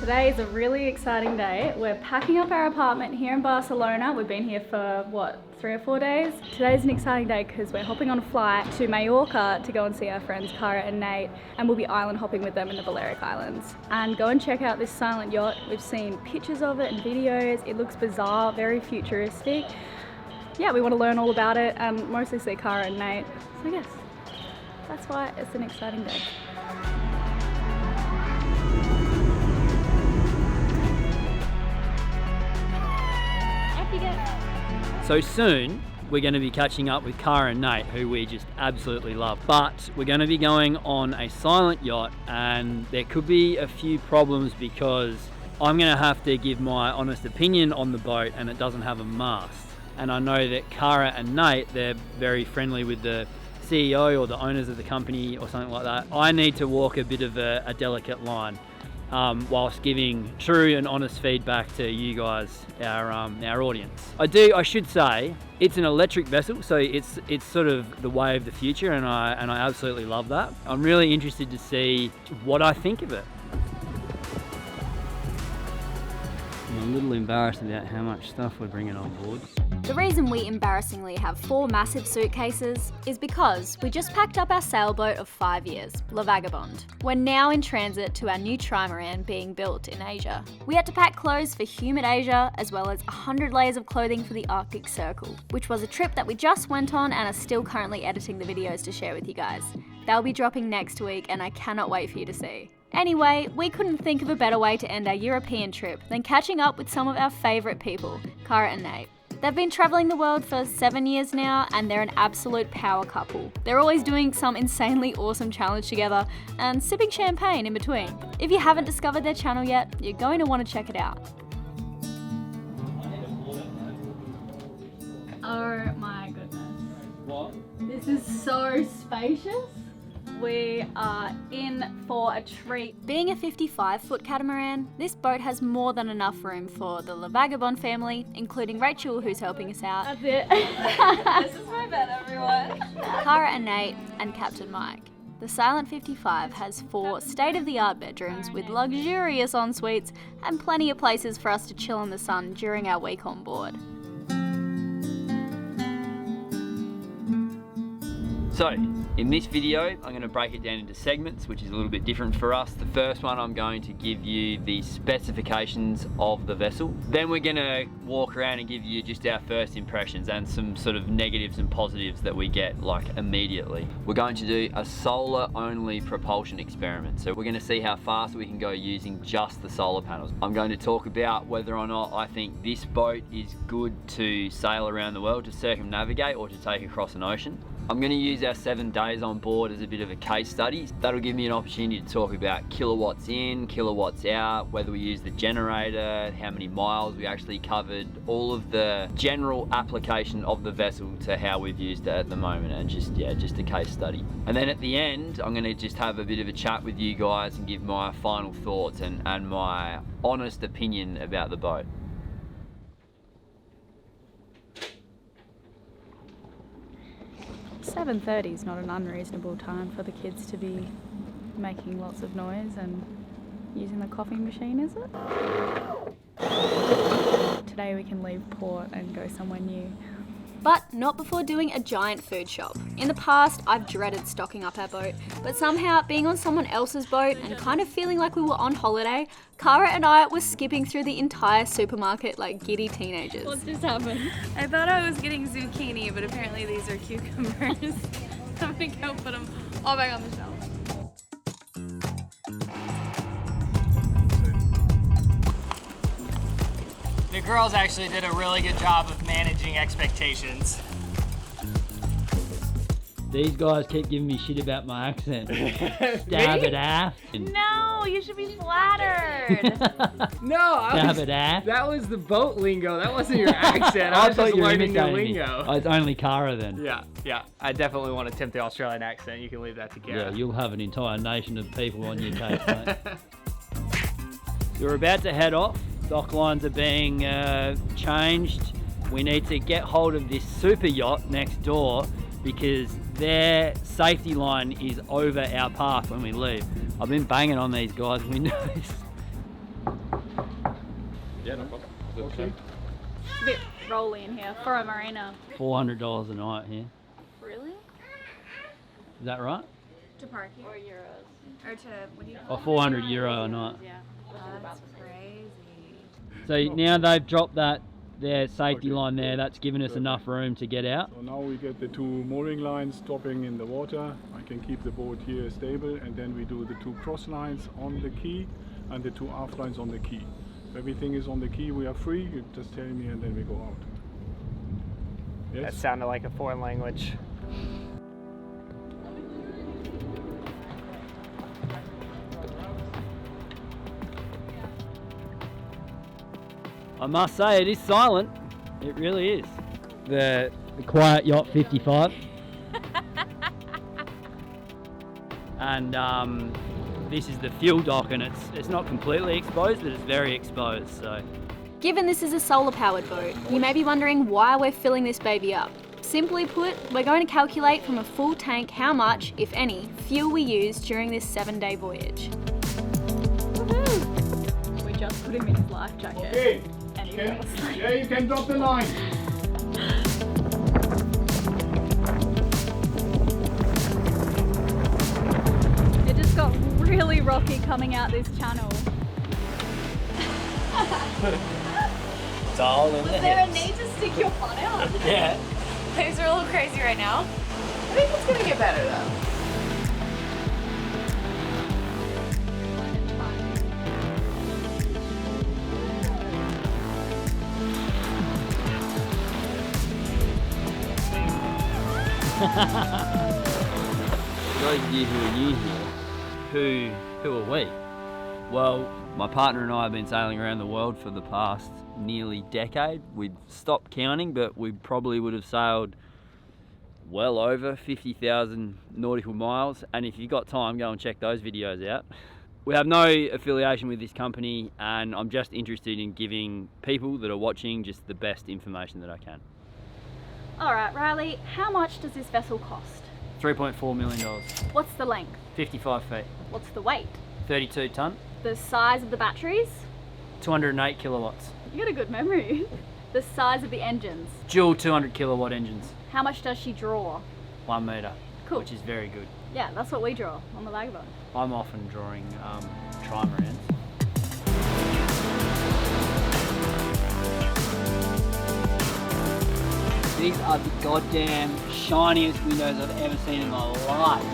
Today is a really exciting day. We're packing up our apartment here in Barcelona. We've been here for, 3 or 4 days? Today's an exciting day because we're hopping on a flight to Mallorca to go and see our friends Cara and Nate, and we'll be island hopping with them in the Balearic Islands. And go and check out this silent yacht. We've seen pictures of it and videos. It looks bizarre, very futuristic. Yeah, we want to learn all about it and mostly see Cara and Nate. So yes, that's why it's an exciting day. So soon, we're going to be catching up with Cara and Nate, who we just absolutely love. But we're going to be going on a silent yacht, and there could be a few problems because I'm going to have to give my honest opinion on the boat, and it doesn't have a mast. And I know that Cara and Nate, they're very friendly with the CEO or the owners of the company or something like that. I need to walk a bit of a delicate line. Whilst giving true and honest feedback to you guys, our audience. I should say, it's an electric vessel, so it's sort of the way of the future, and I absolutely love that. I'm really interested to see what I think of it. I'm a little embarrassed about how much stuff we're bringing on board. The reason we embarrassingly have 4 massive suitcases is because we just packed up our sailboat of 5 years, La Vagabond. We're now in transit to our new trimaran being built in Asia. We had to pack clothes for humid Asia, as well as 100 layers of clothing for the Arctic Circle, which was a trip that we just went on and are still currently editing the videos to share with you guys. They'll be dropping next week and I cannot wait for you to see. Anyway, we couldn't think of a better way to end our European trip than catching up with some of our favourite people, Cara and Nate. They've been travelling the world for 7 years now, and they're an absolute power couple. They're always doing some insanely awesome challenge together and sipping champagne in between. If you haven't discovered their channel yet, you're going to want to check it out. Oh my goodness. What? This is so spacious. We are in for a treat. Being a 55-foot catamaran, this boat has more than enough room for the La Vagabond family, including Rachel, who's helping us out. That's it. This is my bed, everyone. Cara and Nate, and Captain Mike. The Silent 55 has 4 state-of-the-art bedrooms with luxurious en-suites and plenty of places for us to chill in the sun during our week on board. So, in this video, I'm going to break it down into segments, which is a little bit different for us. The first one, I'm going to give you the specifications of the vessel. Then we're going to walk around and give you just our first impressions and some sort of negatives and positives that we get like immediately. We're going to do a solar only propulsion experiment. So we're going to see how fast we can go using just the solar panels. I'm going to talk about whether or not I think this boat is good to sail around the world, to circumnavigate or to take across an ocean. I'm going to use our 7 days on board as a bit of a case study. That'll give me an opportunity to talk about kilowatts in, kilowatts out, whether we use the generator, how many miles we actually covered, all of the general application of the vessel to how we've used it at the moment, and just a case study. And then at the end, I'm going to just have a bit of a chat with you guys and give my final thoughts and my honest opinion about the boat. 7:30 is not an unreasonable time for the kids to be making lots of noise and using the coffee machine, is it? Today we can leave port and go somewhere new. But not before doing a giant food shop. In the past, I've dreaded stocking up our boat, but somehow being on someone else's boat and kind of feeling like we were on holiday, Cara and I were skipping through the entire supermarket like giddy teenagers. What just happened? I thought I was getting zucchini, but apparently these are cucumbers. I'm gonna go put them all back on the shelf. The girls actually did a really good job of managing expectations. These guys keep giving me shit about my accent. Stab it off. No, you should be flattered. No, That was the boat lingo. That wasn't your accent. I was just learning new lingo. Oh, it's only Cara then. Yeah. I definitely want to attempt the Australian accent. You can leave that to Cara. Yeah, you'll have an entire nation of people on your case, mate. So we're about to head off. Dock lines are being changed. We need to get hold of this super yacht next door because their safety line is over our path when we leave. I've been banging on these guys' windows. Yeah, no problem. Okay. It's a bit rolly in here for a marina. $400 a night here. Really? Is that right? To park here? Or euros? Or to, what do you Or 400 euro a night. Yeah. That's crazy. So now they've dropped their safety line there. That's given us enough room to get out. So now we get the 2 mooring lines stopping in the water. I can keep the boat here stable, and then we do the 2 cross lines on the quay and the 2 aft lines on the quay. If everything is on the quay, we are free. You just tell me and then we go out. Yes? That sounded like a foreign language. I must say, it is silent. It really is. The quiet Yacht 55. And this is the fuel dock, and it's not completely exposed, but it's very exposed. So, Given this is a solar-powered boat, you may be wondering why we're filling this baby up. Simply put, we're going to calculate from a full tank how much, if any, fuel we use during this 7-day voyage. Woohoo! We just put him in his life jacket. Okay. And he fell asleep. Yeah, you can drop the line. It just got really rocky coming out this channel. it's all in Was the there a hips. need to stick your butt out? Yeah. Things are a little crazy right now. I think it's gonna get better though. For those of you who are new here, who are we? Well, my partner and I have been sailing around the world for the past nearly decade. We've stopped counting, but we probably would have sailed well over 50,000 nautical miles, and if you've got time, go and check those videos out. We have no affiliation with this company, and I'm just interested in giving people that are watching just the best information that I can. Alright, Riley, how much does this vessel cost? $3.4 million. What's the length? 55 feet. What's the weight? 32 tonne. The size of the batteries? 208 kilowatts. You got a good memory. The size of the engines? Dual 200 kilowatt engines. How much does she draw? 1 metre. Cool. Which is very good. Yeah, that's what we draw on the Vagabond. I'm often drawing trimarans. These are the goddamn shiniest windows I've ever seen in my life.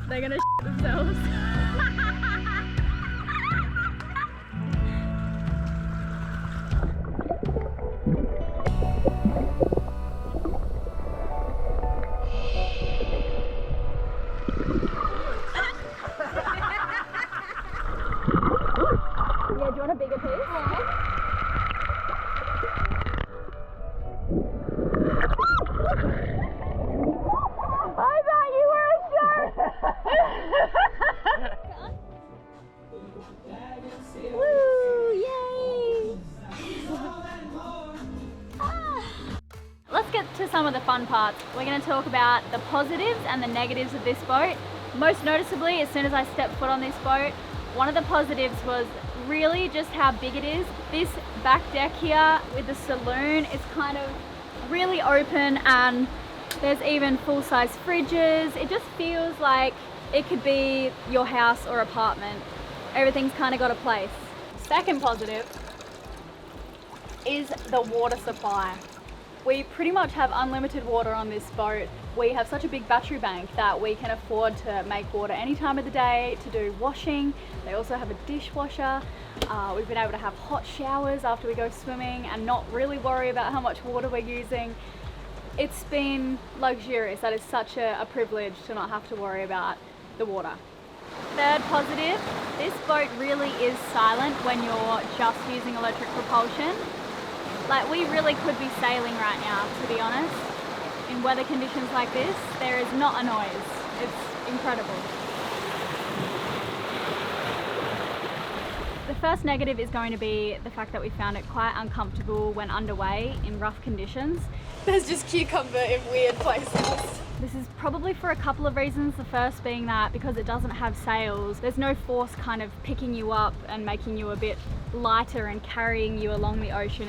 They're gonna themselves. Yeah, do you want a bigger piece? I thought you were a shark! Woo! Yay! Let's get to some of the fun parts. We're going to talk about the positives and the negatives of this boat. Most noticeably, as soon as I stepped foot on this boat, one of the positives was really just how big it is. This back deck here with the saloon is kind of really open, and there's even full-size fridges. It just feels like it could be your house or apartment. Everything's kind of got a place. Second positive is the water supply. We pretty much have unlimited water on this boat. We have such a big battery bank that we can afford to make water any time of the day to do washing. They also have a dishwasher. We've been able to have hot showers after we go swimming and not really worry about how much water we're using. It's been luxurious. That is such a privilege to not have to worry about the water. Third positive, this boat really is silent when you're just using electric propulsion. Like, we really could be sailing right now, to be honest. In weather conditions like this, there is not a noise. It's incredible. The first negative is going to be the fact that we found it quite uncomfortable when underway in rough conditions. There's just cucumber in weird places. This is probably for a couple of reasons. The first being that because it doesn't have sails, there's no force kind of picking you up and making you a bit lighter and carrying you along the ocean.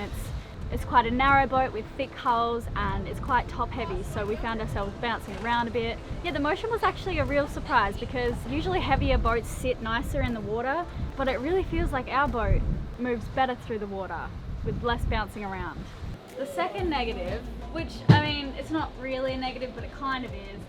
It's quite a narrow boat with thick hulls and it's quite top heavy, so we found ourselves bouncing around a bit. Yeah, the motion was actually a real surprise because usually heavier boats sit nicer in the water, but it really feels like our boat moves better through the water with less bouncing around. The second negative, which, I mean, it's not really a negative, but it kind of is.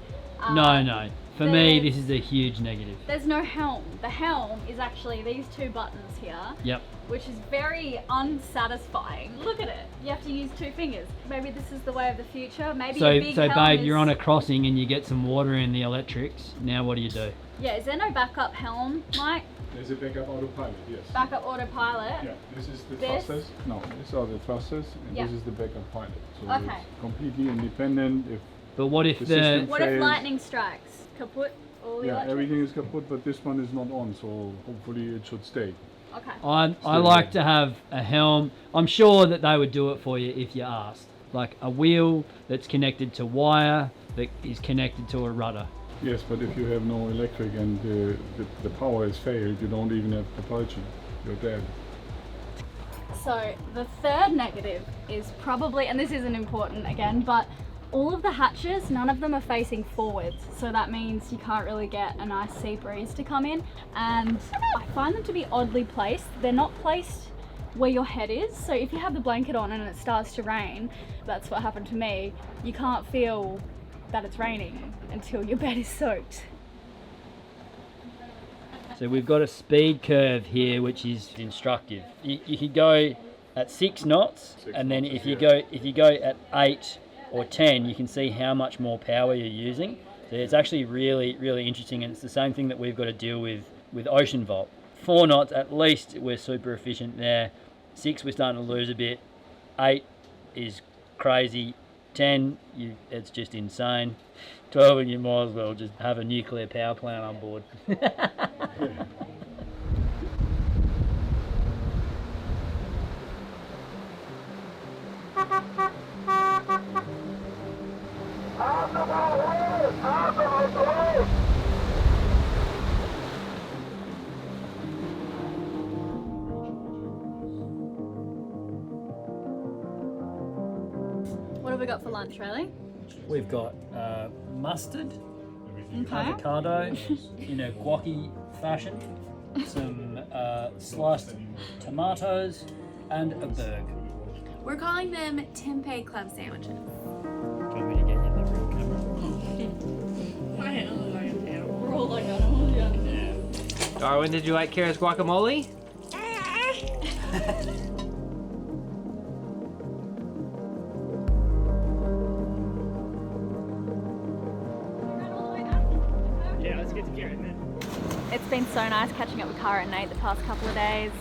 No. For me, this is a huge negative. There's no helm. The helm is actually these two buttons here. Yep. Which is very unsatisfying. Look at it. You have to use two fingers. Maybe this is the way of the future. Maybe a big helm babe, is... you're on a crossing and you get some water in the electrics. Now what do you do? Yeah, is there no backup helm, Mike? There's a backup autopilot, yes. Backup autopilot? Yeah, this is the This? thrusters. No, these are the thrusters, and Yeah. this is the backup pilot. So Okay. it's completely independent. If But what if The the... system- What if fails. lightning strikes? Kaput? All the yeah, electric? everything is kaput, but this one is not on, so hopefully it should stay. Okay. I like to have a helm. I'm sure that they would do it for you if you asked. Like a wheel that's connected to wire that is connected to a rudder. Yes, but if you have no electric and the power has failed, you don't even have propulsion. You're dead. So the third negative is probably, and this isn't important again, but all of the hatches, none of them are facing forwards. So that means you can't really get a nice sea breeze to come in. And I find them to be oddly placed. They're not placed where your head is. So if you have the blanket on and it starts to rain, that's what happened to me, you can't feel that it's raining until your bed is soaked. So we've got a speed curve here which is instructive. You could go at 6 knots, and then if you go at 8 or 10, you can see how much more power you're using. So it's actually really interesting, and it's the same thing that we've got to deal with Ocean Vault. 4 knots at least, we're super efficient there. 6, we're starting to lose a bit. 8 is crazy. 10, it's just insane. 12, and you might as well just have a nuclear power plant on board. What have we got for lunch, Riley? We've got mustard, Okay. avocado in a guaci fashion, some sliced tomatoes, and a burger. We're calling them tempeh club sandwiches. Do you want me to get you the real camera? We're all like animals, yeah. Darwin, did you like Kara's guacamole? Yeah, let's get to Garrett, man. It's been so nice catching up with Cara and Nate the past couple of days.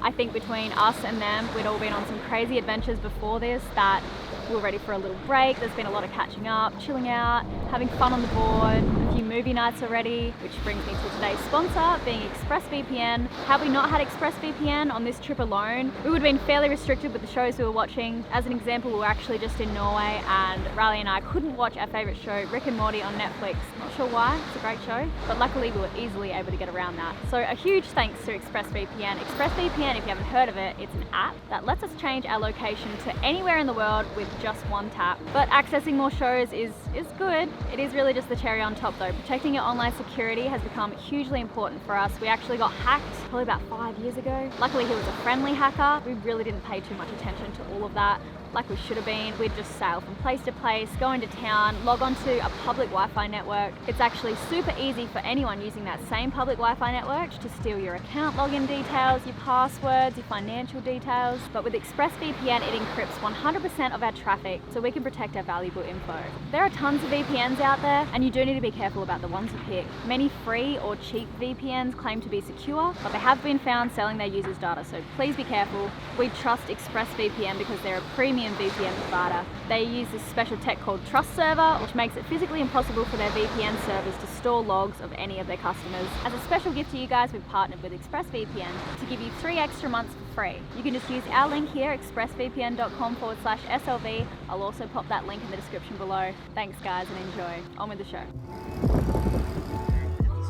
I think between us and them, we'd all been on some crazy adventures before this that we were ready for a little break. There's been a lot of catching up, chilling out, having fun on the board, a few movie nights already, which brings me to today's sponsor, being ExpressVPN. Had we not had ExpressVPN on this trip alone, we would have been fairly restricted with the shows we were watching. As an example, we were actually just in Norway and Riley and I couldn't watch our favourite show, Rick and Morty, on Netflix. Not sure why, it's a great show, but luckily we were easily able to get around that. So a huge thanks to ExpressVPN. ExpressVPN, if you haven't heard of it, it's an app that lets us change our location to anywhere in the world with just one tap. But accessing more shows is good. It is really just the cherry on top though. Protecting your online security has become hugely important for us. We actually got hacked probably about 5 years ago. Luckily he was a friendly hacker. We really didn't pay too much attention to all of that. like we should have been. We'd just sail from place to place, go into town, log onto a public Wi-Fi network. It's actually super easy for anyone using that same public Wi-Fi network to steal your account login details, your passwords, your financial details. But with ExpressVPN, it encrypts 100% of our traffic so we can protect our valuable info. There are tons of VPNs out there, and you do need to be careful about the ones you pick. Many free or cheap VPNs claim to be secure, but they have been found selling their users' data, so please be careful. We trust ExpressVPN because they're a premium VPN provider. They use this special tech called Trust Server, which makes it physically impossible for their VPN servers to store logs of any of their customers. As a special gift to you guys, we've partnered with ExpressVPN to give you 3 extra months for free. You can just use our link here, expressvpn.com/SLV. I'll also pop that link in the description below. Thanks guys, and enjoy. On with the show.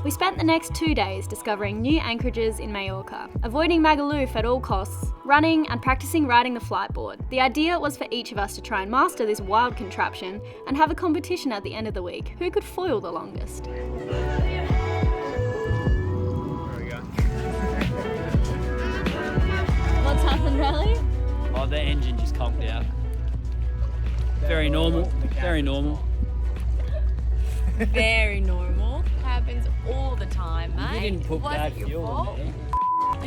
We spent the next 2 days discovering new anchorages in Mallorca, avoiding Magaluf at all costs, running and practicing riding the flight board. The idea was for each of us to try and master this wild contraption and have a competition at the end of the week. Who could foil the longest? There we go. What's happened, Riley? Oh, the engine just conked out. Very normal, very normal. Very normal. Happens all the time, mate. You didn't put Wasn't bad your fuel fault. in there.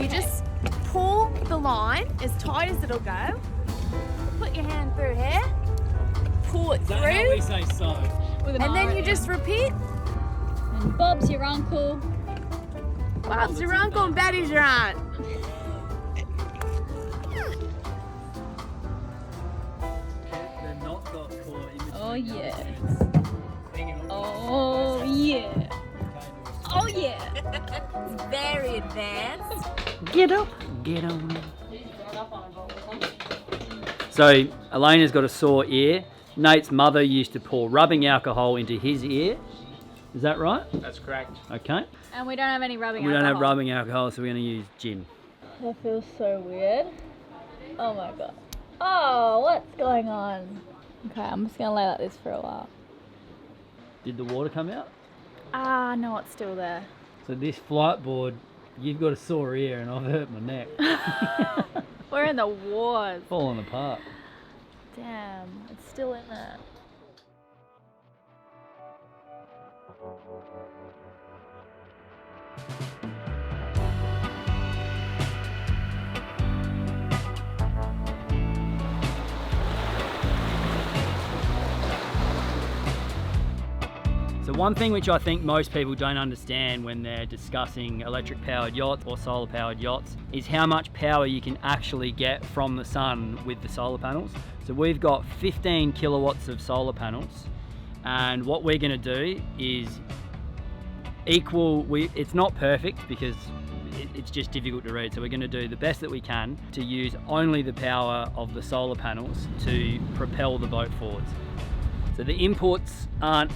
You just pull the line as tight as it'll go. Put your hand through here. Pull it Is that how we through. say so? And then you just repeat. And Bob's your uncle. Bob's your uncle and Betty's your aunt. The knot got caught in between. Oh yeah. Oh yeah. Oh yeah. It's very advanced. Get up, get on. So Elena's got a sore ear. Nate's mother used to pour rubbing alcohol into his ear. Is that right? That's correct. Okay. And we don't have any rubbing We alcohol. don't have rubbing alcohol, so we're going to use gin. That feels so weird. Oh my god. Oh, what's going on? Okay, I'm just gonna lay like this for a while. Did the water come out? Ah, no, it's still there. So this flight board, you've got a sore ear and I've hurt my neck. We're in the wars. Falling apart. Damn, it's still in there. So one thing which I think most people don't understand when they're discussing electric powered yachts or solar powered yachts is how much power you can actually get from the sun with the solar panels. So we've got 15 kilowatts of solar panels, and what we're going to do is it's not perfect because it's just difficult to read, so we're going to do the best that we can to use only the power of the solar panels to propel the boat forwards. So the inputs aren't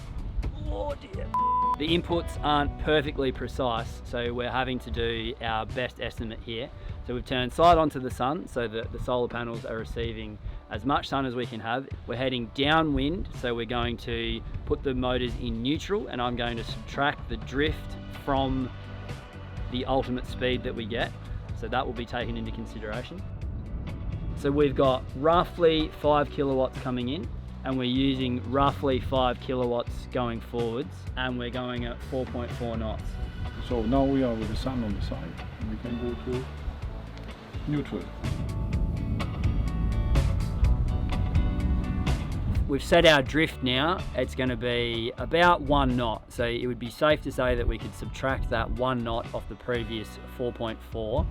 The inputs aren't perfectly precise, so we're having to do our best estimate here. So we've turned side onto the sun so that the solar panels are receiving as much sun as we can have. We're heading downwind, so we're going to put the motors in neutral, and I'm going to subtract the drift from the ultimate speed that we get. So that will be taken into consideration. So we've got roughly 5 kilowatts coming in, and we're using roughly 5 kilowatts going forwards, and we're going at 4.4 knots. So now we are with the sun on the side, and we can go to neutral. We've set our drift now. It's going to be about 1 knot. So it would be safe to say that we could subtract that 1 knot off the previous 4.4.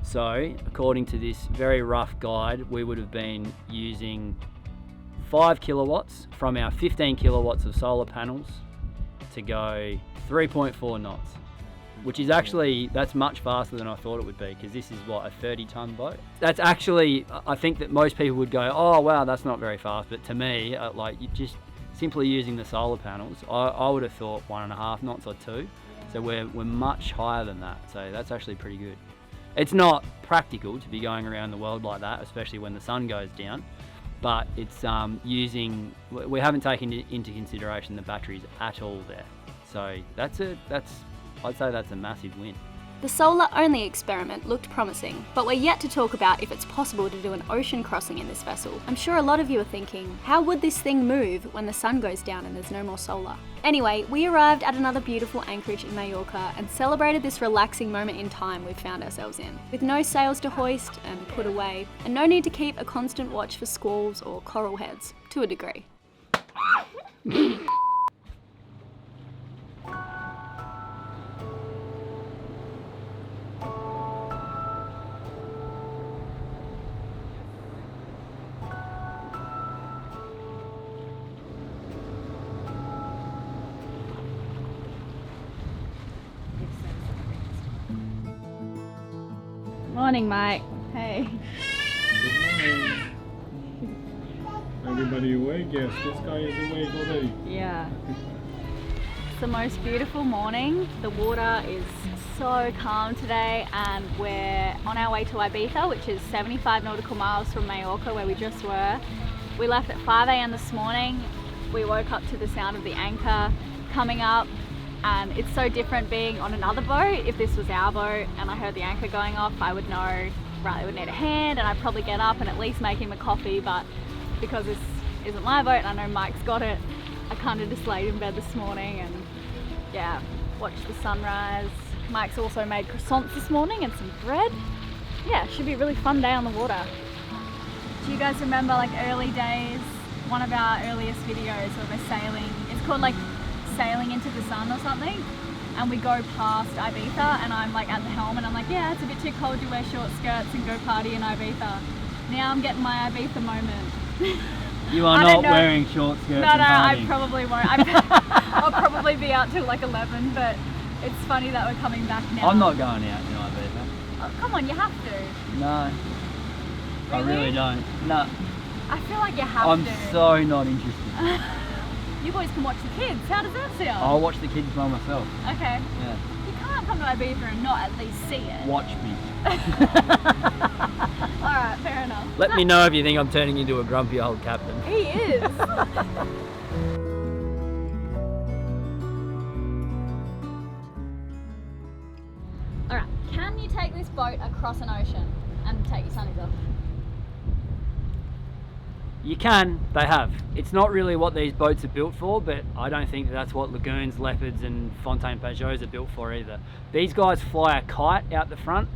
So according to this very rough guide, we would have been using 5 kilowatts from our 15 kilowatts of solar panels to go 3.4 knots, which is actually, that's much faster than I thought it would be, because this is what, a 30-ton boat? That's actually, I think that most people would go, oh wow, that's not very fast, but to me, like, you just simply using the solar panels, I would have thought 1.5 knots or 2, so we're much higher than that, so that's actually pretty good. It's not practical to be going around the world like that, especially when the sun goes down, but it's we haven't taken into consideration the batteries at all there. So I'd say that's a massive win. The solar-only experiment looked promising, but we're yet to talk about if it's possible to do an ocean crossing in this vessel. I'm sure a lot of you are thinking, how would this thing move when the sun goes down and there's no more solar? Anyway, we arrived at another beautiful anchorage in Mallorca and celebrated this relaxing moment in time we've found ourselves in, with no sails to hoist and put away, and no need to keep a constant watch for squalls or coral heads, to a degree. Morning, Mike. Hey. Good morning. Everybody awake? Yes, this guy is awake already. Yeah. It's the most beautiful morning. The water is so calm today, and we're on our way to Ibiza, which is 75 nautical miles from Mallorca, where we just were. We left at 5 a.m. this morning. We woke up to the sound of the anchor coming up, and it's so different being on another boat. If this was our boat and I heard the anchor going off, I would know Riley would need a hand, and I'd probably get up and at least make him a coffee, but because this isn't my boat and I know Mike's got it, I kind of just laid in bed this morning and yeah, watched the sunrise. Mike's also made croissants this morning and some bread. Yeah, should be a really fun day on the water. Do you guys remember like early days, one of our earliest videos where we're sailing, it's called like Sailing into the Sun or something, and we go past Ibiza and I'm like at the helm and I'm like, yeah, it's a bit too cold to wear short skirts and go party in Ibiza. Now I'm getting my Ibiza moment. You are not wearing short skirts and I probably won't. I'll probably be out till like 11, but it's funny that we're coming back now. I'm not going out in Ibiza. Oh, come on, you have to. No. Really? I really don't. No. I feel like you have I'm to. so not interested. You boys can watch the kids. How does that sound? I'll watch the kids by myself. Okay. Yeah. You can't come to Ibiza and not at least see it. Watch me. Alright, fair enough. Let me know if you think I'm turning into a grumpy old captain. He is. Alright, can you take this boat across an ocean and take your sunnies off? You can, they have. It's not really what these boats are built for, but I don't think that's what Lagoons, Leopards and Fontaine Pajots are built for either. These guys fly a kite out the front,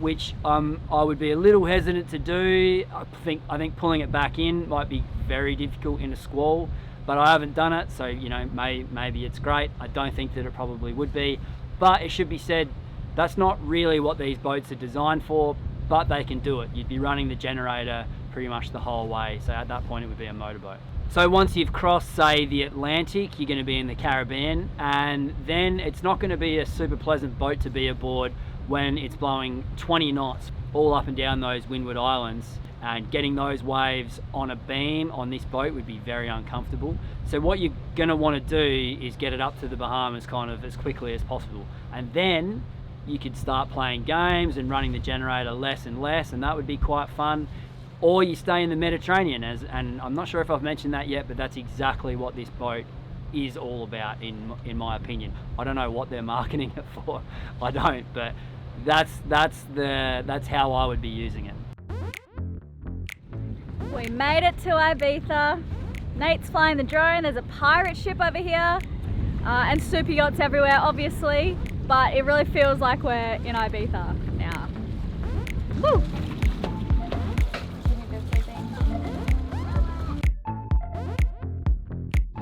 which I would be a little hesitant to do. I think pulling it back in might be very difficult in a squall, but I haven't done it, so you know, maybe it's great. I don't think that it probably would be, but it should be said, that's not really what these boats are designed for, but they can do it. You'd be running the generator pretty much the whole way, so at that point it would be a motorboat. So once you've crossed, say, the Atlantic, you're going to be in the Caribbean, and then it's not going to be a super pleasant boat to be aboard when it's blowing 20 knots all up and down those windward islands, and getting those waves on a beam on this boat would be very uncomfortable. So what you're going to want to do is get it up to the Bahamas kind of as quickly as possible, and then you could start playing games and running the generator less and less, and that would be quite fun. Or you stay in the Mediterranean, and I'm not sure if I've mentioned that yet, but that's exactly what this boat is all about, in my opinion. I don't know what they're marketing it for, I don't, but that's how I would be using it. We made it to Ibiza. Nate's flying the drone. There's a pirate ship over here, and super yachts everywhere, obviously, but it really feels like we're in Ibiza now. Woo!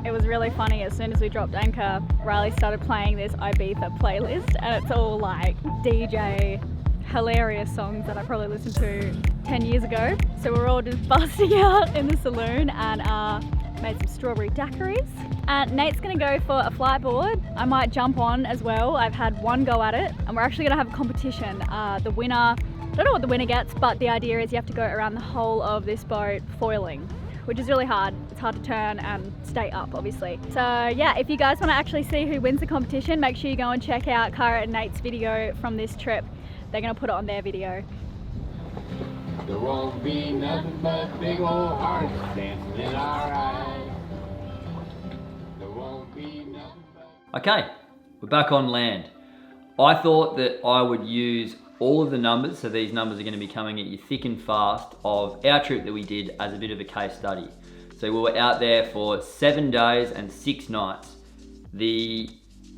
It was really funny, as soon as we dropped anchor, Riley started playing this Ibiza playlist, and it's all like DJ hilarious songs that I probably listened to 10 years ago. So we're all just busting out in the saloon and made some strawberry daiquiris. And Nate's gonna go for a flyboard. I might jump on as well. I've had one go at it, and we're actually gonna have a competition. The winner, I don't know what the winner gets, but the idea is you have to go around the whole of this boat foiling, which is really hard. It's hard to turn and stay up, obviously. So yeah, if you guys want to actually see who wins the competition, make sure you go and check out Cara and Nate's video from this trip. They're gonna put it on their video. There won't be nothing but big old hearts dancing in our eyes. There won't be nothing but... Okay, we're back on land. I thought that I would use all of the numbers, so these numbers are going to be coming at you thick and fast, of our trip that we did as a bit of a case study. So we were out there for 7 days and 6 nights. The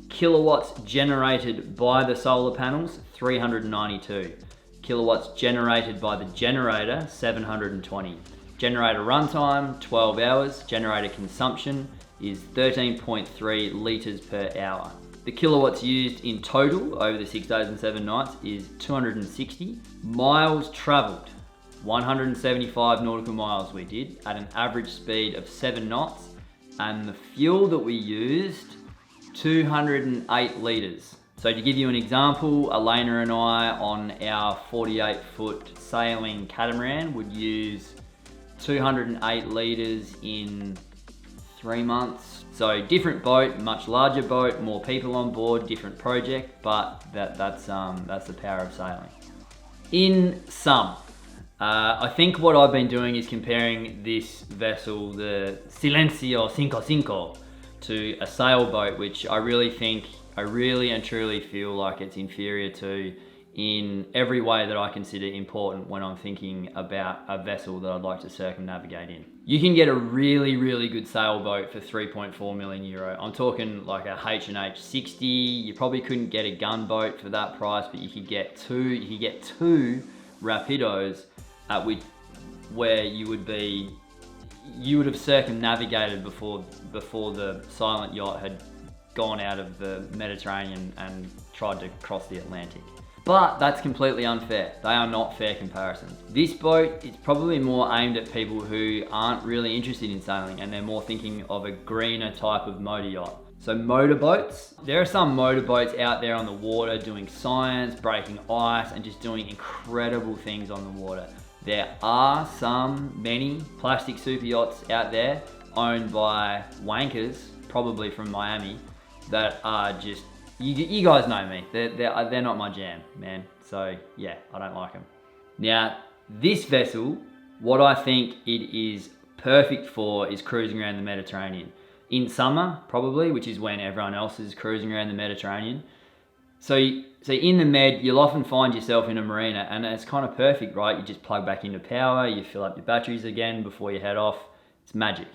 kilowatts generated by the solar panels, 392. Kilowatts generated by the generator, 720. Generator runtime, 12 hours. Generator consumption is 13.3 litres per hour. The kilowatts used in total over the 6 days and 7 nights is 260. Miles travelled, 175 nautical miles we did at an average speed of 7 knots. And the fuel that we used, 208 litres. So to give you an example, Elena and I on our 48-foot sailing catamaran would use 208 litres in 3 months. So different boat, much larger boat, more people on board, different project, but that's the power of sailing. In sum, I think what I've been doing is comparing this vessel, the Silencio 55, to a sailboat, which I really and truly feel like it's inferior to in every way that I consider important when I'm thinking about a vessel that I'd like to circumnavigate in. You can get a really, really good sailboat for 3.4 million euro. I'm talking like a H&H 60. You probably couldn't get a gunboat for that price, but you could get two Rapidos at where you would have circumnavigated before the silent yacht had gone out of the Mediterranean and tried to cross the Atlantic. But that's completely unfair. They are not fair comparisons. This boat is probably more aimed at people who aren't really interested in sailing and they're more thinking of a greener type of motor yacht. So motorboats, there are some motorboats out there on the water doing science, breaking ice, and just doing incredible things on the water. There are many plastic super yachts out there owned by wankers, probably from Miami, that are just, you guys know me, they're not my jam, man. So yeah, I don't like them. Now, this vessel, what I think it is perfect for is cruising around the Mediterranean. In summer, probably, which is when everyone else is cruising around the Mediterranean. So in the Med, you'll often find yourself in a marina, and it's kind of perfect, right? You just plug back into power, you fill up your batteries again before you head off. It's magic.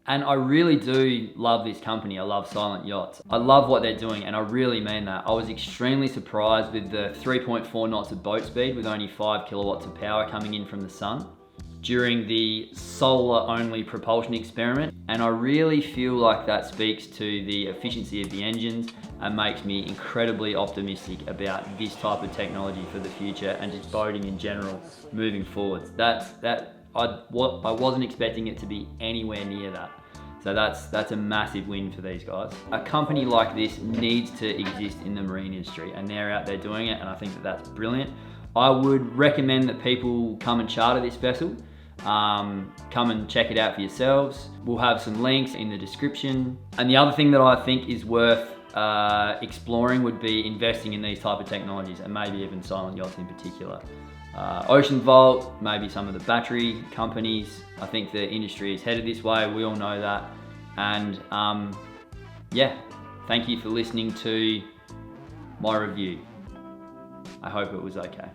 And I really do love this company. I love Silent Yachts. I love what they're doing, and I really mean that. I was extremely surprised with the 3.4 knots of boat speed with only 5 kilowatts of power coming in from the sun during the solar-only propulsion experiment. And I really feel like that speaks to the efficiency of the engines and makes me incredibly optimistic about this type of technology for the future and just boating in general moving forwards. I wasn't expecting it to be anywhere near that. So that's a massive win for these guys. A company like this needs to exist in the marine industry, and they're out there doing it, and I think that that's brilliant. I would recommend that people come and charter this vessel. Come and check it out for yourselves. We'll have some links in the description. And the other thing that I think is worth exploring would be investing in these type of technologies, and maybe even Silent Yachts in particular. Ocean Vault, maybe some of the battery companies. I think the industry is headed this way, we all know that. And yeah, thank you for listening to my review. I hope it was okay.